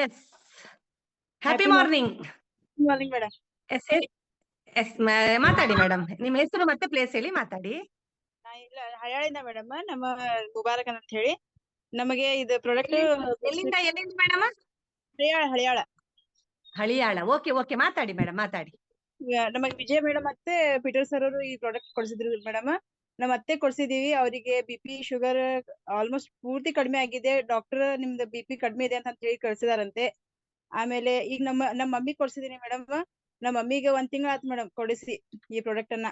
S. Happy Happy morning. morning, madam. Yes yes ಮಾತಾಡಿ madam. ನಿಮ್ಮ ಹೆಸರು ಮತ್ತೆ ಪ್ಲೇಸ್ ಹೇಳಿ ಮಾತಾಡಿ. ನಾ ಇಲ್ಲ ಹಳ್ಯಾಳಿಂದ ಮೇಡಮ್. ನಮ್ಮ ಮುಬಾರಕ್ ಅಂತ ಹೇಳಿ. ನಮಗೆ ಇದು ಪ್ರಾಡಕ್ಟ್ ಎಲ್ಲಿಂದ madam? Haliyal. Haliyal. Okay okay, ಮಾತಾಡಿ ಮೇಡಮ್, ಮಾತಾಡಿ. ನಮಗೆ ವಿಜಯ ಮೇಡಮ್ ಮತ್ತೆ ಪೀಟರ್ ಸರ್ ಅವರು ಈ ಪ್ರಾಡಕ್ಟ್ ಕೊಡ್ಸಿದ್ರು ಮೇಡಮ್. ನಮ್ಮ ಅತ್ತೆ ಕೊಡ್ಸಿದೀವಿ. ಅವರಿಗೆ BP ಶುಗರ್ ಆಲ್ಮೋಸ್ಟ್ ಪೂರ್ತಿ ಕಡಿಮೆ ಆಗಿದೆ. ಡಾಕ್ಟರ್ ನಿಮ್ದು BP ಕಡಿಮೆ ಇದೆ ಅಂತ ಹೇಳಿ ಕಳ್ಸಿದಾರಂತೆ. ಆಮೇಲೆ ಈಗ ನಮ್ಮ ಮಮ್ಮಿ ಕೊಡ್ಸಿದೀನಿ ಮೇಡಮ್. ನಮ್ಮ ಮಮ್ಮಿಗೆ 1 ತಿಂಗಳ ಆಯ್ತು ಮೇಡಮ್ ಕೊಡಿಸಿ ಈ ಪ್ರಾಡಕ್ಟ್ ಅನ್ನ.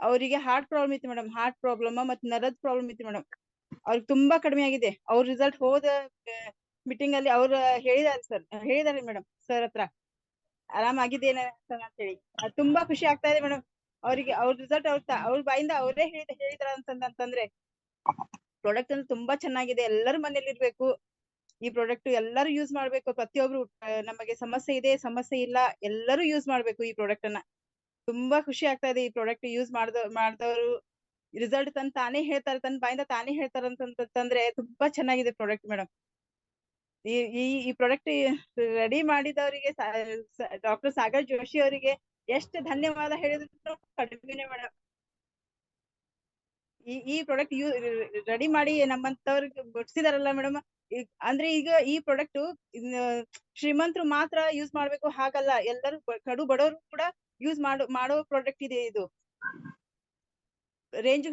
ಅವರಿಗೆ ಹಾರ್ಟ್ ಪ್ರಾಬ್ಲಮ್ ಇತ್ತು ಮೇಡಮ್. ಹಾರ್ಟ್ ಪ್ರಾಬ್ಲಮ್ ಮತ್ತೆ ನರದ ಪ್ರಾಬ್ಲಮ್ ಇತ್ತು ಮೇಡಮ್. ಅವ್ರಿಗೆ ತುಂಬಾ ಕಡಿಮೆ ಆಗಿದೆ. ಅವ್ರ ರಿಸಲ್ಟ್ ಹೋದ ಮೀಟಿಂಗ್ ಅಲ್ಲಿ ಅವ್ರು ಹೇಳಿದಾರೆ ಮೇಡಮ್ ಸರ್ ಹತ್ರ ಆರಾಮಾಗಿದ್ದೇನೆ ಅಂತ ಹೇಳಿ. ತುಂಬಾ ಖುಷಿ ಆಗ್ತಾ ಇದೆ ಮೇಡಮ್. ಅವ್ರಿಗೆ ಅವ್ರ ರಿಸಲ್ಟ್ ಅವ್ರ ಬಾಯಿಂದ ಅವರೇ ಹೇಳಿದಾರ ಅಂತಂದ್ರೆ ಪ್ರಾಡಕ್ಟ್ ಅಂದ್ರೆ ತುಂಬಾ ಚೆನ್ನಾಗಿದೆ. ಎಲ್ಲರ ಮನೇಲಿ ಇರ್ಬೇಕು ಈ ಪ್ರಾಡಕ್ಟ್. ಎಲ್ಲರೂ ಯೂಸ್ ಮಾಡ್ಬೇಕು. ಪ್ರತಿಯೊಬ್ರು ನಮಗೆ ಸಮಸ್ಯೆ ಇದೆ, ಸಮಸ್ಯೆ ಇಲ್ಲ, ಎಲ್ಲರೂ ಯೂಸ್ ಮಾಡ್ಬೇಕು ಈ ಪ್ರಾಡಕ್ಟ್ ಅನ್ನ. ತುಂಬಾ ಖುಷಿ ಆಗ್ತಾ ಇದೆ ಈ ಪ್ರಾಡಕ್ಟ್ ಯೂಸ್ ಮಾಡಿದವರು ರಿಸಲ್ಟ್ ತಾನೇ ಹೇಳ್ತಾರೆ, ತನ್ನ ಬಾಯಿಂದ ತಾನೇ ಹೇಳ್ತಾರೆ ಅಂತಂದ್ರೆ ತುಂಬಾ ಚೆನ್ನಾಗಿದೆ ಪ್ರಾಡಕ್ಟ್ ಮೇಡಮ್. ಈ ಪ್ರಾಡಕ್ಟ್ ರೆಡಿ ಮಾಡಿದವರಿಗೆ ಡಾಕ್ಟರ್ ಸಾಗರ್ ಜೋಶಿ ಅವರಿಗೆ ಎಷ್ಟು ಧನ್ಯವಾದ ಹೇಳಿದ್ರು ಕಡಿಮೆನೆ ಮೇಡಮ್. ಈ ಪ್ರಾಡಕ್ಟ್ ರೆಡಿ ಮಾಡಿ ನಮ್ಮಂತವ್ರಿಗೆ ಮುಟ್ಸಿದಾರಲ್ಲ ಮೇಡಮ್. ಅಂದ್ರೆ ಈಗ ಈ ಪ್ರಾಡಕ್ಟ್ ಶ್ರೀಮಂತರು ಮಾತ್ರ ಯೂಸ್ ಮಾಡ್ಬೇಕು ಹಾಗಲ್ಲ, ಎಲ್ಲರೂ ಕಡು ಬಡವರು ಕೂಡ ಯೂಸ್ ಮಾಡೋ ಪ್ರಾಡಕ್ಟ್ ಇದೆ. ಇದು ರೇಂಜ್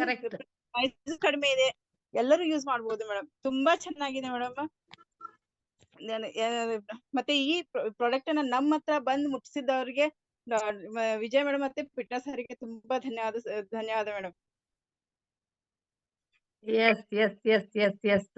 ಕಡಿಮೆ ಇದೆ, ಎಲ್ಲರೂ ಯೂಸ್ ಮಾಡ್ಬೋದು ಮೇಡಮ್. ತುಂಬಾ ಚೆನ್ನಾಗಿದೆ ಮೇಡಮ್. ಮತ್ತೆ ಈ ಪ್ರಾಡಕ್ಟ್ ಅನ್ನ ನಮ್ಮ ಹತ್ರ ಬಂದು ಮುಟ್ಟಿಸಿದವರಿಗೆ ವಿಜಯ ಮೇಡಮ್ ಮತ್ತೆ ಫಿಟ್ನೆಸ್ ಅವರಿಗೆ ತುಂಬಾ ಧನ್ಯವಾದ madam. Yes yes yes yes S